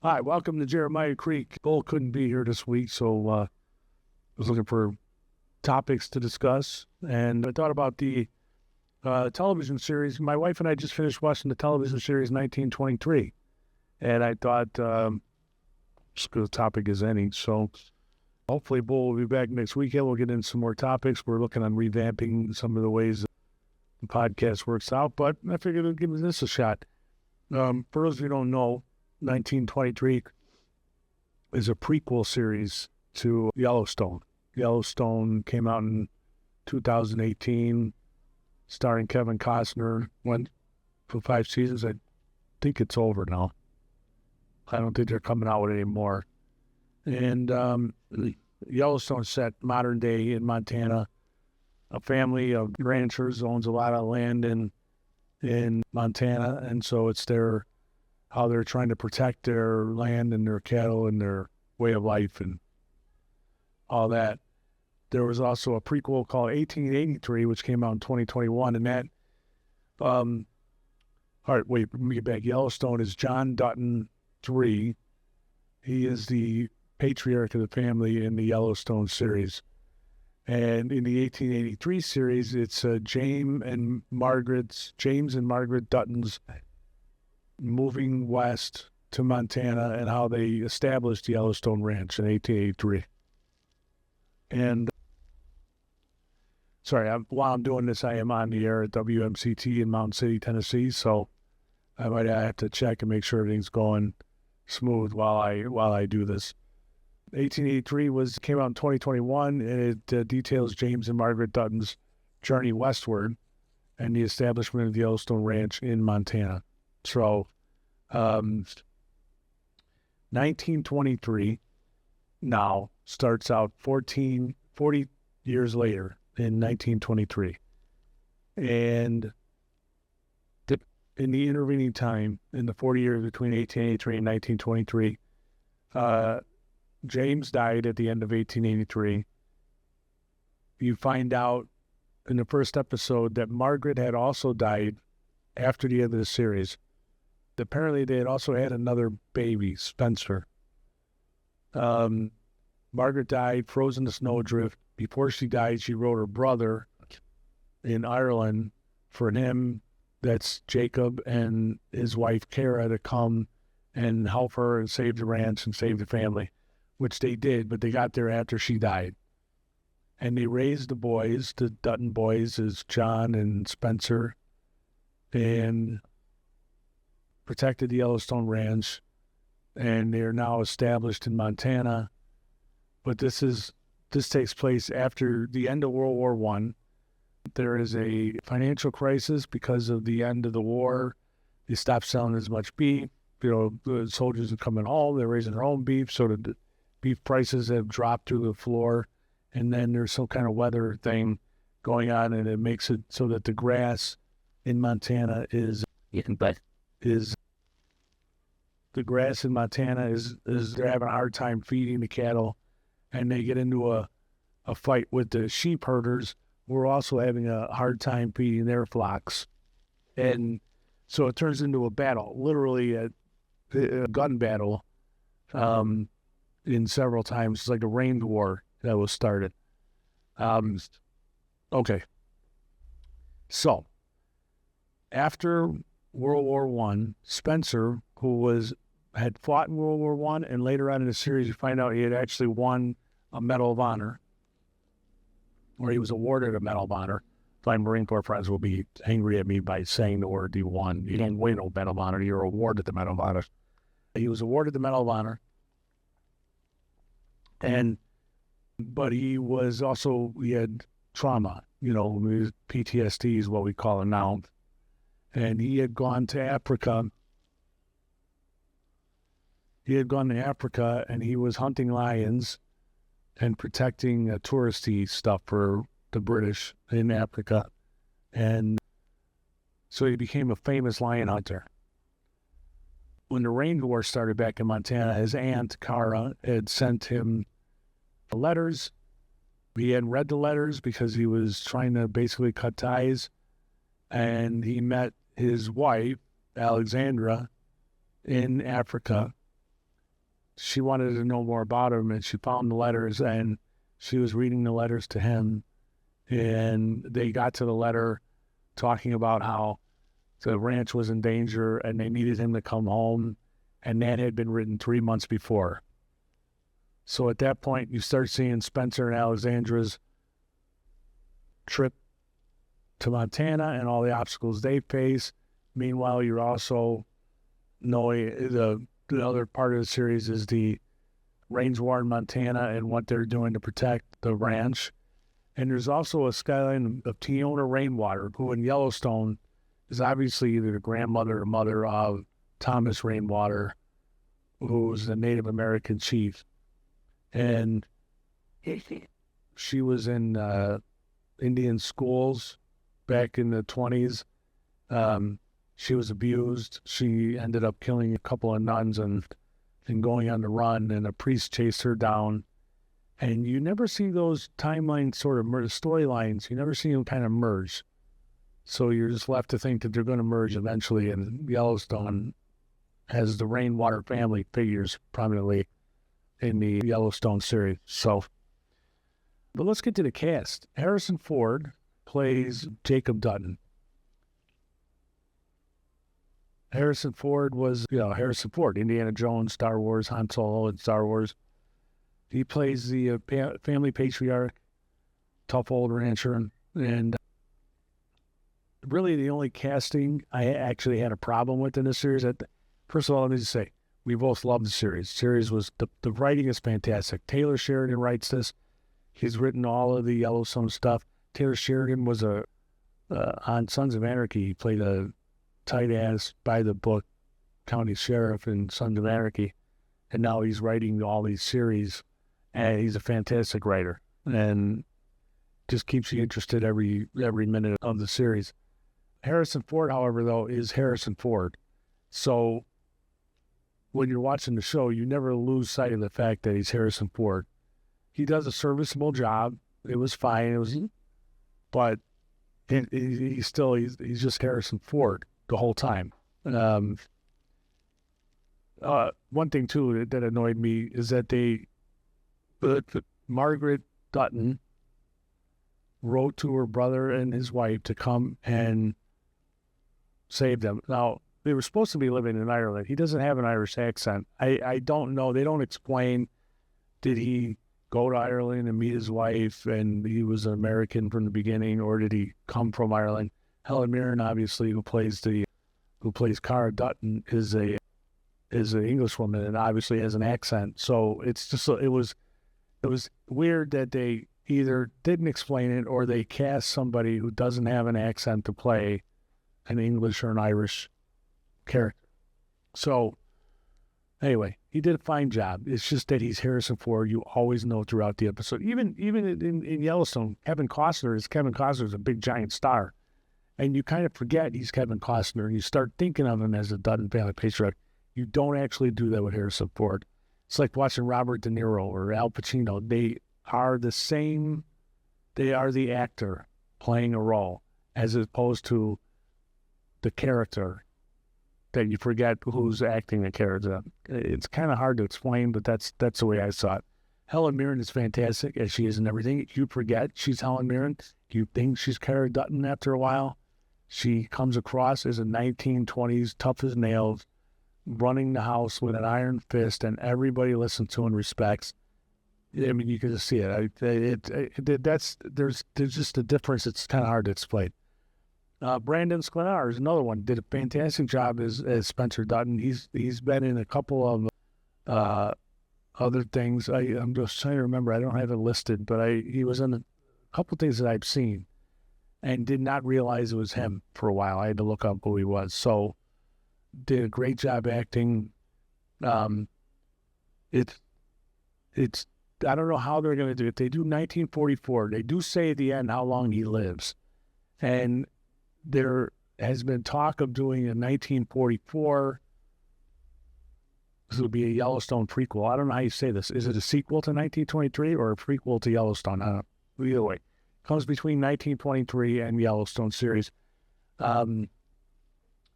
Hi, welcome to Jeremiah Creek. Bull couldn't be here this week, so I was looking for topics to discuss, and I thought about the television series. My wife and I just finished watching the television series 1923, and I thought as good a topic as any. So hopefully Bull will be back next weekend. We'll get into some more topics. We're looking on revamping some of the ways the podcast works out, but I figured I'd give this a shot. For those of you who don't know, 1923 is a prequel series to Yellowstone. Yellowstone came out in 2018, starring Kevin Costner. Went for 5 seasons. I think it's over now. I don't think they're coming out with any more. And Yellowstone set modern day in Montana. A family of ranchers owns a lot of land in Montana, and so it's how they're trying to protect their land and their cattle and their way of life and all that. There was also a prequel called 1883, which came out in 2021, and that, all right, wait, let me get back. Yellowstone is John Dutton III. He is the patriarch of the family in the Yellowstone series. And in the 1883 series, it's James and Margaret Dutton's moving west to Montana and how they established Yellowstone Ranch in 1883. And while I'm doing this, I am on the air at WMCT in Mountain City, Tennessee, so I might have to check and make sure everything's going smooth while I do this. 1883 came out in 2021, and it details James and Margaret Dutton's journey westward and the establishment of the Yellowstone Ranch in Montana. So, 1923 now starts out 40 years later in 1923. And in the intervening time, in the 40 years between 1883 and 1923, James died at the end of 1883. You find out in the first episode that Margaret had also died after the end of the series. Apparently, they had also had another baby, Spencer. Margaret died, frozen to snowdrift. Before she died, she wrote her brother in Ireland for him, that's Jacob, and his wife, Kara, to come and help her and save the ranch and save the family, which they did, but they got there after she died. And they raised the boys, the Dutton boys, as John and Spencer, and protected the Yellowstone Ranch, and they're now established in Montana. But this takes place after the end of World War I. There is a financial crisis because of the end of the war. They stopped selling as much beef. The soldiers are coming home. They're raising their own beef, so the beef prices have dropped through the floor. And then there's some kind of weather thing going on, and it makes it so that the grass in Montana is they're having a hard time feeding the cattle, and they get into a fight with the sheep herders who are also having a hard time feeding their flocks. And so it turns into a battle, literally a gun battle in several times. It's like a rain war that was started. Okay. So after World War I, Spencer, who had fought in World War I, and later on in the series you find out he had actually won a Medal of Honor, or he was awarded a Medal of Honor. My Marine Corps friends will be angry at me by saying the word he won. You didn't win a Medal of Honor, you were awarded the Medal of Honor. He was awarded the Medal of Honor, but he had trauma, PTSD is what we call it now. And he had gone to Africa. And he was hunting lions and protecting touristy stuff for the British in Africa. And so he became a famous lion hunter. When the rain war started back in Montana, his aunt, Cara, had sent him letters. He hadn't read the letters because he was trying to basically cut ties. and he met his wife, Alexandra, in Africa. She wanted to know more about him, and she found the letters, and she was reading the letters to him, and they got to the letter talking about how the ranch was in danger and they needed him to come home, and that had been written 3 months before. So at that point, you start seeing Spencer and Alexandra's trip to Montana and all the obstacles they face. Meanwhile, you're also knowing the other part of the series is the range war in Montana and what they're doing to protect the ranch. And there's also a skyline of Tiona Rainwater, who in Yellowstone is obviously either the grandmother or mother of Thomas Rainwater, who's the Native American chief. And she was in Indian schools back in the 20s. She was abused. She ended up killing a couple of nuns and going on the run, and a priest chased her down. And you never see those timelines sort of storylines. You never see them kind of merge. So you're just left to think that they're going to merge eventually, and Yellowstone has the Rainwater family figures prominently in the Yellowstone series. So, but let's get to the cast. Harrison Ford plays Jacob Dutton. Harrison Ford was, Harrison Ford, Indiana Jones, Star Wars, Han Solo in Star Wars. He plays the family patriarch, tough old rancher, and really the only casting I actually had a problem with in this series. First of all, let me just say, we both loved the series. The series was, the writing is fantastic. Taylor Sheridan writes this. He's written all of the Yellowstone stuff. Taylor Sheridan was on Sons of Anarchy. He played a tight-ass, by-the-book county sheriff in Sons of Anarchy. And now he's writing all these series, and he's a fantastic writer. And just keeps you interested every minute of the series. Harrison Ford, however, though, is Harrison Ford. So when you're watching the show, you never lose sight of the fact that he's Harrison Ford. He does a serviceable job. It was fine. But he's just Harrison Ford the whole time. One thing too that annoyed me is that Margaret Dutton wrote to her brother and his wife to come and save them. Now, they were supposed to be living in Ireland. He doesn't have an Irish accent. I don't know. They don't explain, did he go to Ireland and meet his wife and he was an American from the beginning, or did he come from Ireland? Helen Mirren, obviously, who plays Cara Dutton, is an English woman and obviously has an accent. So it's just, it was weird that they either didn't explain it or they cast somebody who doesn't have an accent to play an English or an Irish character. So anyway, he did a fine job. It's just that he's Harrison Ford. You always know throughout the episode. Even in Yellowstone, Kevin Costner is a big giant star. And you kind of forget he's Kevin Costner, and you start thinking of him as a Dutton family patriarch. You don't actually do that with Harrison Ford. It's like watching Robert De Niro or Al Pacino. They are the same. They are the actor playing a role, as opposed to the character that you forget who's acting the character. It's kind of hard to explain, but that's the way I saw it. Helen Mirren is fantastic, as she is in everything. You forget she's Helen Mirren. You think she's Cara Dutton after a while. She comes across as a 1920s, tough as nails, running the house with an iron fist, and everybody listens to and respects. I mean, you can just see it. There's just a difference. It's kind of hard to explain. Brandon Sklenar is another one. Did a fantastic job as Spencer Dutton. He's been in a couple of other things. I'm just trying to remember. I don't have it listed, but he was in a couple things that I've seen, and did not realize it was him for a while. I had to look up who he was. So did a great job acting. It's I don't know how they're going to do it. They do 1944. They do say at the end how long he lives, and there has been talk of doing a 1944. This will be a Yellowstone prequel. I don't know how you say this. Is it a sequel to 1923 or a prequel to Yellowstone? I don't know. Either way, comes between 1923 and Yellowstone series.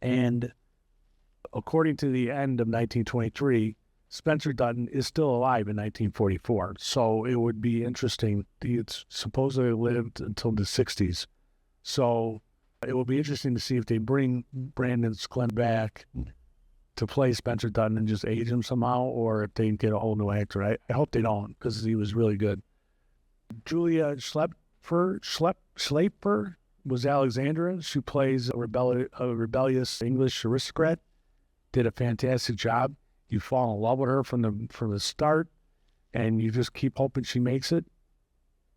And according to the end of 1923, Spencer Dutton is still alive in 1944. So it would be interesting. He supposedly lived until the 60s. So it will be interesting to see if they bring Brandon Glenn back to play Spencer Dutton and just age him somehow, or if they get a whole new actor. I hope they don't, because he was really good. Julia Schleifer was Alexandra. She plays a rebellious English aristocrat. Did a fantastic job. You fall in love with her from the start, and you just keep hoping she makes it.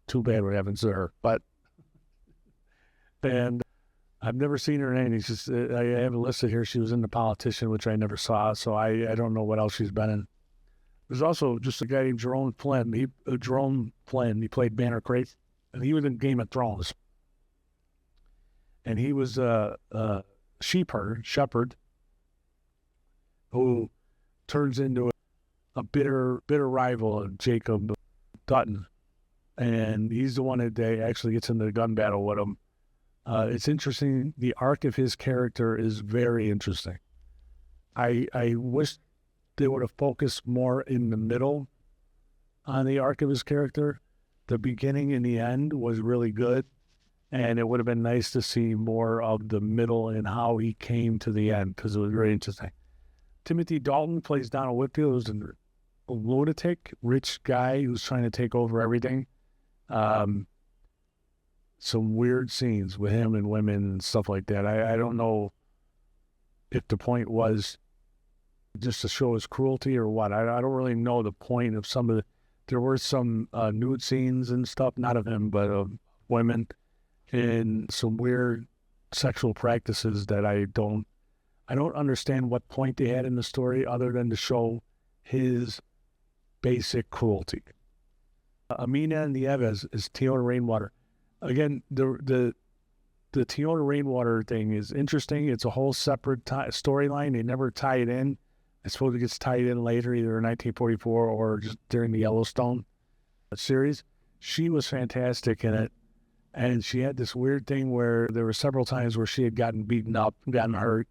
Too bad what happens to her. And I've never seen her in anything. Just, I have it listed here. She was in The Politician, which I never saw, so I don't know what else she's been in. There's also just a guy named Jerome Flynn. He played Banner Crate, and he was in Game of Thrones. And he was a shepherd, who turns into a bitter rival of Jacob Dutton. And he's the one that actually gets into the gun battle with him. It's interesting. The arc of his character is very interesting. I wish they would have focused more in the middle on the arc of his character. The beginning and the end was really good, and it would have been nice to see more of the middle and how he came to the end, because it was very interesting. Timothy Dalton plays Donald Whitfield, who's a lunatic, rich guy who's trying to take over everything. Some weird scenes with him and women and stuff like that. I don't know if the point was just to show his cruelty or what. I don't really know the point of some of the... There were some nude scenes and stuff, not of him, but of women, and some weird sexual practices that I don't understand what point they had in the story other than to show his basic cruelty. Amina Nieves is Tiona Rainwater. Again, the Tiona Rainwater thing is interesting. It's a whole separate storyline. They never tie it in. I suppose it gets tied in later, either in 1944 or just during the Yellowstone series. She was fantastic in it. And she had this weird thing where there were several times where she had gotten beaten up, gotten hurt.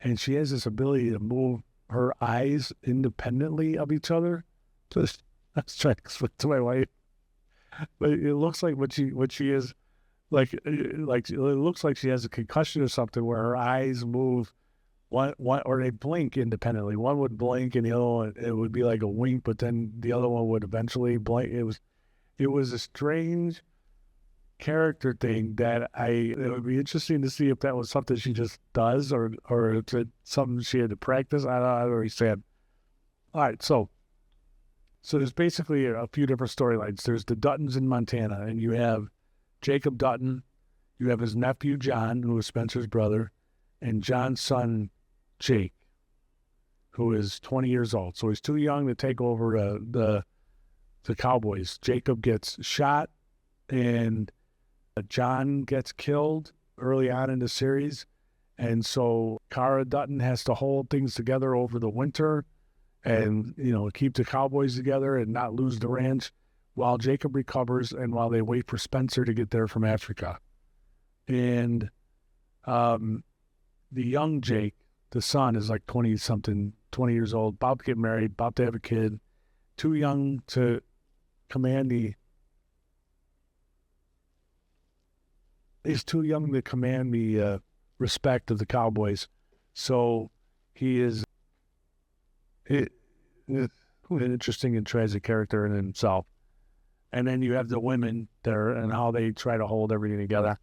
And she has this ability to move her eyes independently of each other. Just, I was trying to explain to my wife. But it looks like what she is, like it looks like she has a concussion or something, where her eyes move one or they blink independently. One would blink and the other one, it would be like a wink, but then the other one would eventually blink. It was a strange character thing that it would be interesting to see if that was something she just does or if it's something she had to practice. I don't understand. All right, so there's basically a few different storylines. There's the Duttons in Montana, and you have Jacob Dutton, you have his nephew John, who is Spencer's brother, and John's son Jake, who is 20 years old. So he's too young to take over the Cowboys. Jacob gets shot, and John gets killed early on in the series. And so Cara Dutton has to hold things together over the winter and, keep the Cowboys together and not lose the ranch while Jacob recovers and while they wait for Spencer to get there from Africa. And the young Jake, the son, is like 20 years old, about to get married, about to have a kid, too young to command the respect of the Cowboys. So he is an interesting and tragic character in himself. And then you have the women there and how they try to hold everything together.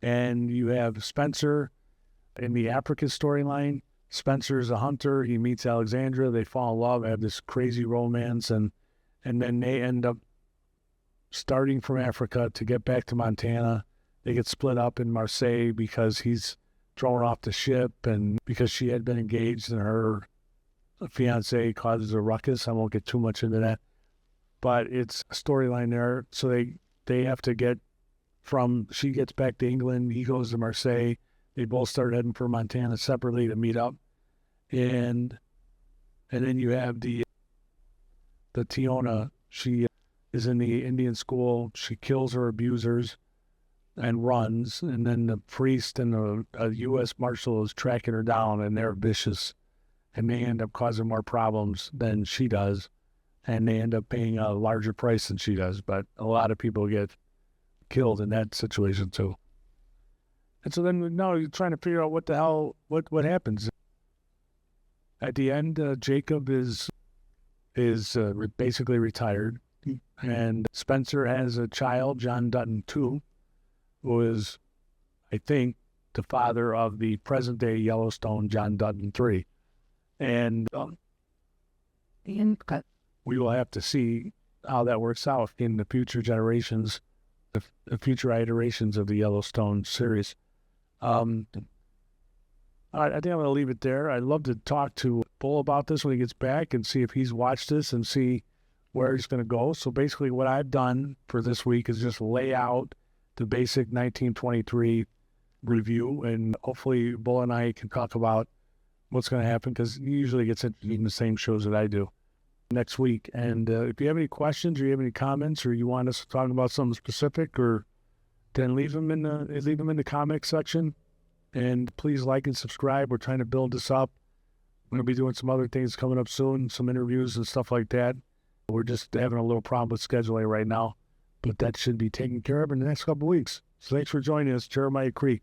And you have Spencer in the Africa storyline. Spencer's a hunter. He meets Alexandra. They fall in love, have this crazy romance, and then they end up starting from Africa to get back to Montana. They get split up in Marseille because he's thrown off the ship and because she had been engaged and her fiance causes a ruckus. I won't get too much into that. But it's a storyline there. So they have to get she gets back to England, he goes to Marseille. They both start heading for Montana separately to meet up. And then you have the Tiona. She is in the Indian school. She kills her abusers. and runs, and then the priest and a U.S. Marshal is tracking her down, and they're vicious, and they end up causing more problems than she does, and they end up paying a larger price than she does. But a lot of people get killed in that situation too. And so then now you're trying to figure out what the hell, what happens. At the end, Jacob is basically retired, and Spencer has a child, John Dutton 2, who is, I think, the father of the present-day Yellowstone John Dutton 3. And we will have to see how that works out in the future generations, the future iterations of the Yellowstone series. I think I'm going to leave it there. I'd love to talk to Bull about this when he gets back and see if he's watched this and see where he's going to go. So basically what I've done for this week is just lay out the basic 1923 review, and hopefully Bull and I can talk about what's going to happen, because he usually gets in the same shows that I do next week. And if you have any questions or you have any comments or you want us to talk about something specific, or then leave them in the comment section. And please like and subscribe. We're trying to build this up. We're going to be doing some other things coming up soon, some interviews and stuff like that. We're just having a little problem with scheduling right now, but that should be taken care of in the next couple of weeks. So thanks for joining us, Jeremiah Creek.